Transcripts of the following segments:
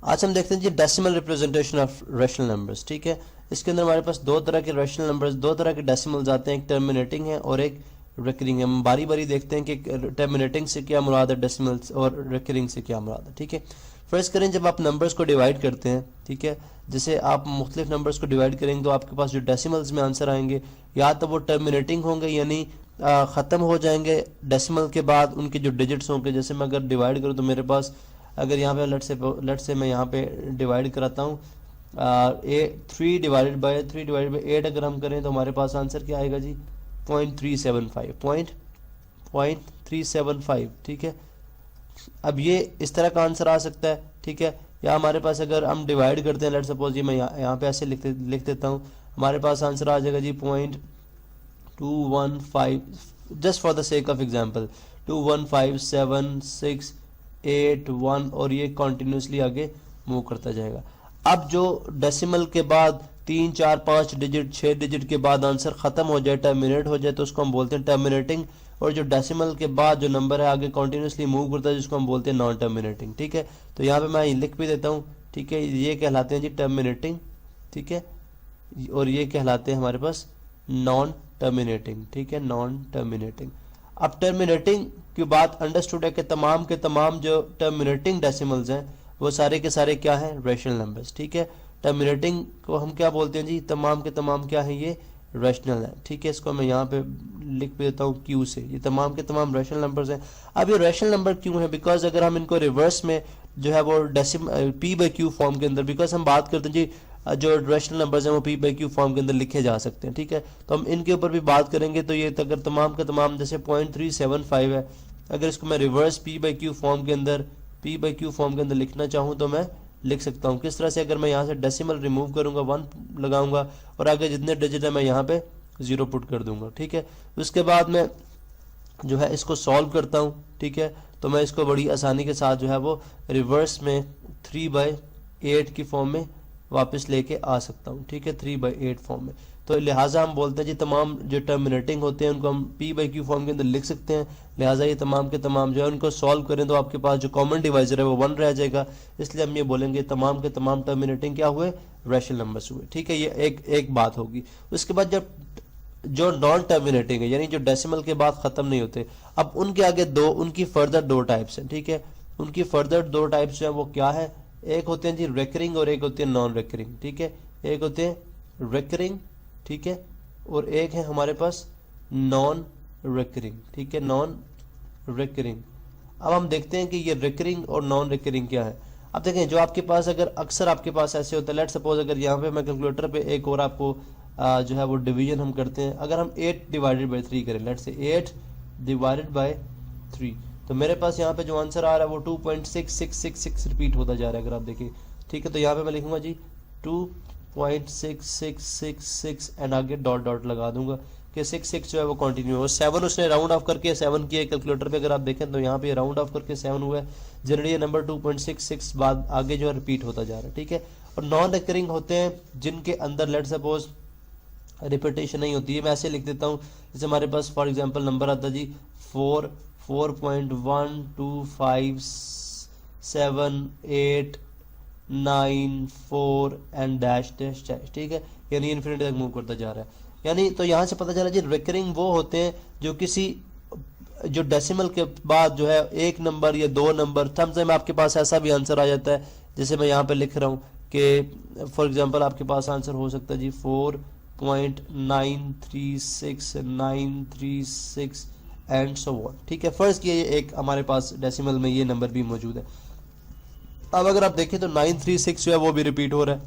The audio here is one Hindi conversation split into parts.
आज हम देखते हैं जी decimal representation of rational numbers. ठीक है, इसके अंदर हमारे पास दो तरह के रैशनल नंबर्स, दो तरह के डेसिमल्स आते हैं, एक टर्मिनेटिंग है और एक रिकरिंग है। हम बारी बारी देखते हैं कि टर्मिनेटिंग से क्या मुराद है, डेसिमल्स और रिकरिंग से क्या मुराद है। ठीक है, फर्स्ट करें जब आप नंबर्स को डिवाइड करते हैं, ठीक है, जैसे आप मुख्तलिफ नंबर्स को डिवाइड करेंगे तो आपके पास जो डेसिमल्स में आंसर आएंगे या तो वो टर्मिनेटिंग होंगे यानी ख़त्म हो जाएंगे डेसिमल के बाद उनके जो डिजिट्स होंगे। जैसे मैं अगर डिवाइड करूँ तो मेरे पास अगर यहाँ पे लेट से मैं यहाँ पे डिवाइड कराता हूँ 3/8 अगर हम करें तो हमारे पास आंसर क्या आएगा जी 0.375। ठीक है, अब ये इस तरह का आंसर आ सकता है। ठीक है, या हमारे पास अगर हम डिवाइड करते हैं, लेट सपोज ये मैं यहाँ पे ऐसे लिख देता हूँ, हमारे पास आंसर आ जाएगा जी 0.215, just for the sake of example 2157681 और ये कॉन्टिन्यूसली आगे मूव करता जाएगा। अब जो डेसिमल के बाद 3 4 5 डिजिट 6 डिजिट के बाद आंसर खत्म हो जाए, टर्मिनेट हो जाए, तो उसको हम बोलते हैं टर्मिनेटिंग। और जो डेसिमल के बाद जो नंबर है आगे कॉन्टिन्यूसली मूव करता है जिसको हम बोलते हैं नॉन टर्मिनेटिंग। ठीक है, तो यहाँ पे मैं लिख भी देता हूँ। ठीक है, ये कहलाते हैं जी टर्मिनेटिंग। ठीक है, और ये कहलाते हैं हमारे पास नॉन टर्मिनेटिंग। ठीक है, नॉन टर्मिनेटिंग। अब टर्मिनेटिंग की बात अंडरस्टूड है कि तमाम के तमाम जो टर्मिनेटिंग डेसिमल्स हैं वो सारे के सारे क्या हैं, रैशनल नंबर्स। ठीक है, टर्मिनेटिंग को हम क्या बोलते हैं जी, तमाम के तमाम क्या है, ये रैशनल है। ठीक है, इसको मैं यहाँ पे लिख भी देता हूँ क्यू से, ये तमाम के तमाम रैशनल नंबर्स हैं। अब ये रैशनल नंबर क्यों है, बिकॉज अगर हम इनको रिवर्स में जो है वो पी बाई क्यू फॉर्म के अंदर, बिकॉज हम बात करते हैं जी जो रैशनल नंबर्स हैं वो पी बाई क्यू फॉर्म के अंदर लिखे जा सकते हैं। ठीक है, तो हम इनके ऊपर भी बात करेंगे। तो ये अगर तमाम का तमाम जैसे 0.375 है, अगर इसको मैं reverse P by Q form के अंदर लिखना चाहूँ तो मैं लिख सकता हूँ। किस तरह से, अगर मैं यहाँ से डेसिमल रिमूव करूँगा 1 लगाऊंगा और आगे जितने डिजिट है मैं यहाँ पे 0 पुट कर दूंगा। ठीक है, उसके बाद मैं जो है इसको सॉल्व करता हूँ। ठीक है, तो मैं इसको बड़ी आसानी के साथ जो है वो रिवर्स में 3/8 की फॉर्म में वापस लेके आ सकता हूँ। ठीक है, 3/8 फॉर्म में। तो लिहाजा हम बोलते हैं जी तमाम जो टर्मिनेटिंग होते हैं उनको हम पी बाई क्यू फॉर्म के अंदर लिख सकते हैं। लिहाजा ये तमाम के तमाम जो है उनको सॉल्व करें तो आपके पास जो कॉमन डिवाइजर है वो 1 रह जाएगा। इसलिए हम ये बोलेंगे तमाम के तमाम टर्मिनेटिंग क्या हुए, रैशनल नंबर्स हुए। ठीक है, ये एक बात होगी। उसके बाद जब जो नॉन टर्मिनेटिंग है यानी जो डेसिमल के बाद खत्म नहीं होते, अब उनके आगे उनकी फर्दर दो टाइप्स हैं। ठीक है, उनकी फर्दर दो टाइप्स जो है वो क्या है, एक होते हैं जी रेकरिंग और एक होते हैं नॉन रेकरिंग। ठीक है, एक होते हैं रेकरिंग, ठीक है, और एक है हमारे पास नॉन रेकरिंग। ठीक है, नॉन रेकरिंग। अब हम देखते हैं कि ये रेकरिंग और नॉन रेकरिंग क्या है। अब देखें जो आपके पास अगर अक्सर आपके पास ऐसे होता है, लेट सपोज अगर यहाँ पे मैं कैलकुलेटर पे एक और आपको जो है वो डिवीजन हम करते हैं, अगर हम 8/3 करें, लेट से 8/3, तो मेरे पास यहाँ पे जो आंसर आ रहा है वो 2.6666 रिपीट होता जा रहा है अगर आप देखिए। ठीक है, तो यहाँ पे मैं लिखूंगा जी 2.6666 एंड आगे डॉट डॉट लगा दूंगा कि 66 जो है वो कंटिन्यू हो। 7 उसने राउंड ऑफ करके 7 किया कैलकुलेटर पे, अगर आप देखें तो यहाँ पे राउंड ऑफ करके 7 हुआ है। जनरली ये नंबर 2.66 बाद आगे जो है रिपीट होता जा रहा है। ठीक है, और नॉन रिकरिंग होते हैं जिनके अंदर लेट सपोज रिपीटेशन नहीं होती है। मैं ऐसे लिख देता हूँ, जैसे हमारे पास फॉर एग्जांपल नंबर आता है जी 4.12257894 एंड डैश डैश डैश। ठीक है, यानी इन्फिनिटी तक मूव करता जा रहा है। यानी तो यहाँ से पता चला जी रिकरिंग वो होते हैं जो किसी जो डेसिमल के बाद जो है एक नंबर या दो नंबर, समटाइम आपके पास ऐसा भी आंसर आ जाता है जैसे मैं यहाँ पे लिख रहा हूँ कि फॉर एग्जांपल आपके पास आंसर हो सकता है जी 4.936936 एंड सो ऑन। ठीक है, फर्स्ट किया एक हमारे पास डेसिमल में ये नंबर भी मौजूद है। अब अगर आप देखें तो 936 जो है वो भी रिपीट हो रहा है।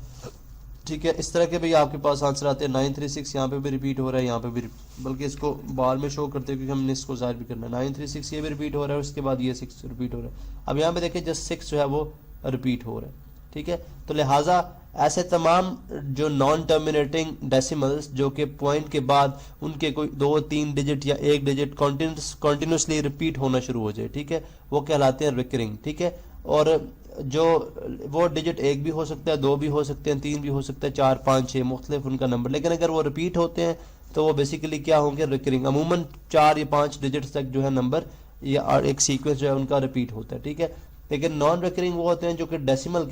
ठीक है, इस तरह के भी आपके पास आंसर आते हैं। 936 यहाँ पे भी रिपीट हो रहा है, यहाँ पे भी, बल्कि इसको बार में शो करते हैं क्योंकि हमने इसको जाहिर भी करना है। 936 ये भी रिपीट हो रहा है, उसके बाद ये 6 रिपीट हो रहा है। अब यहाँ पे देखें जस्ट 6 जो है वो रिपीट हो रहा है। ठीक है, तो लिहाजा ऐसे तमाम जो नॉन टर्मिनेटिंग डेसिमल्स जो कि पॉइंट के बाद उनके कोई 2-3 डिजिट या एक डिजिट कॉन्टिन्यूसली रिपीट होना शुरू हो जाए, ठीक है, वो कहलाते हैं रिकरिंग। ठीक है, और जो वो डिजिट एक भी हो सकता है, दो भी हो सकते हैं, 3 भी हो सकता है, 4 5 6 मुख्तलिफ उनका नंबर, लेकिन अगर वो रिपीट होते हैं तो वो बेसिकली क्या होंगे, रिकरिंग। अमूमन 4 या 5 डिजिट्स तक जो है नंबर या एक सीक्वेंस जो है उनका रिपीट होता है। ठीक है, लेकिन नॉन रिकरिंग वो होते हैं जो कि डेसिमल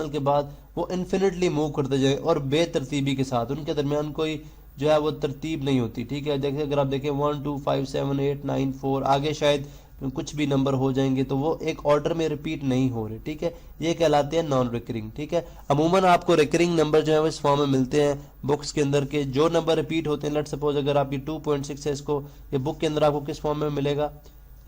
के बाद वो इन्फिनिटली मूव करते जाए और बेतरतीबी के साथ, उनके दरमियान कोई जो है वो तरतीब नहीं होती। ठीक है, जैसे अगर आप देखें 1 2 5 7 8 9 4 आगे शायद कुछ भी नंबर हो जाएंगे तो वो एक ऑर्डर में रिपीट नहीं हो रहे। ठीक है, ये कहलाते हैं नॉन रिकरिंग। ठीक है, अमूमन आपको रिकरिंग नंबर जो है वो इस फॉर्म में मिलते हैं बुक्स के अंदर के जो नंबर रिपीट होते हैं। लेट सपोज अगर आप ये 2.6 है, इसको ये बुक के अंदर आपको किस फॉर्म में मिलेगा,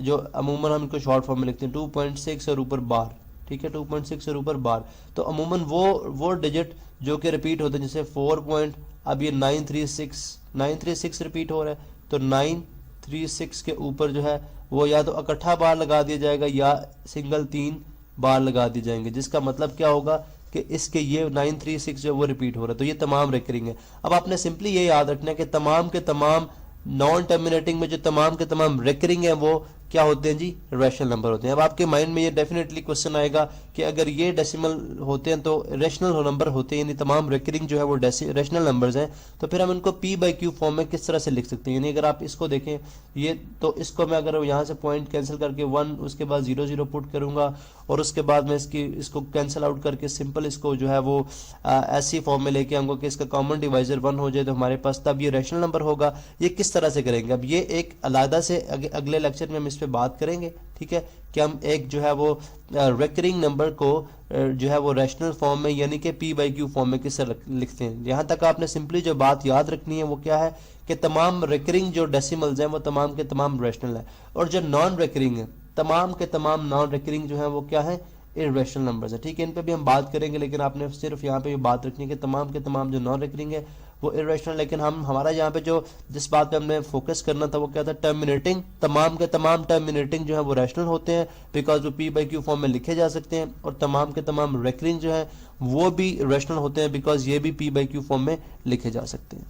जो अमूमन हम इनको शॉर्ट फॉर्म में लिखते हैं 2.6 और ऊपर बार। ठीक है, 2.6 और ऊपर बार, तो अमूमन वो डिजिट जो कि रिपीट होते हैं, जैसे 4 अब ये 936 रिपीट हो रहा है, तो 936 के ऊपर जो है वो या तो इकट्ठा बार लगा दिया जाएगा या सिंगल 3 बार लगा दिए जाएंगे, जिसका मतलब क्या होगा कि इसके ये 936 जो वो रिपीट हो रहा है, तो ये तमाम रिकरिंग है। अब आपने सिंपली ये याद रखना है कि तमाम के तमाम नॉन टर्मिनेटिंग में जो तमाम के तमाम रिकरिंग है वो क्या होते हैं जी, रैशनल नंबर होते हैं। अब आपके माइंड में ये डेफिनेटली क्वेश्चन आएगा कि अगर ये डेसिमल होते हैं तो रैशनल नंबर होते हैं, यानी तमाम रिकरिंग जो है वो रैशनल नंबर्स हैं, तो फिर हम इनको p बाई क्यू फॉर्म में किस तरह से लिख सकते हैं। यानी अगर आप इसको देखें ये, तो इसको मैं अगर यहाँ से पॉइंट कैंसिल करके 1 उसके बाद 0 0 पुट करूंगा और उसके बाद मैं इसको कैंसिल आउट करके सिंपल इसको जो है वो ऐसी फॉर्म में लेके आऊंगा कि इसका कॉमन डिवाइजर 1 हो जाए, तो हमारे पास तब ये रैशनल नंबर होगा। ये किस तरह से करेंगे, अब ये एक अलग से अगले लेक्चर में हम इस पे बात करेंगे। ठीक है, कि हम एक जो है वो रिकरिंग नंबर को जो है वो रैशनल फॉर्म में यानी कि p बाई क्यू फॉर्म में किस तरह लिखते हैं। यहाँ तक आपने सिंपली जो बात याद रखनी है वो क्या है कि तमाम रिकरिंग जो डेसिमल्स हैं वो तमाम के तमाम रैशनल है, और जो नॉन रिकरिंग है तमाम के तमाम नॉन रिकरिंग जो है वो क्या है, इर्रेशनल नंबर्स है। ठीक है, इन पे भी हम बात करेंगे, लेकिन आपने सिर्फ यहाँ पे भी बात रखनी है कि तमाम के तमाम जो नॉन रिकरिंग है वो इर्रेशनल। लेकिन हमारा यहाँ पे जो जिस बात पे हमने फोकस करना था वो क्या था, टर्मिनेटिंग, तमाम के तमाम टर्मिनेटिंग जो है वो रैशनल होते हैं बिकॉज वो p बाई क्यू फॉर्म में लिखे जा सकते हैं, और तमाम के तमाम रिकरिंग जो है वो भी रैशनल होते हैं बिकॉज ये भी p बाई क्यू फॉर्म में लिखे जा सकते हैं।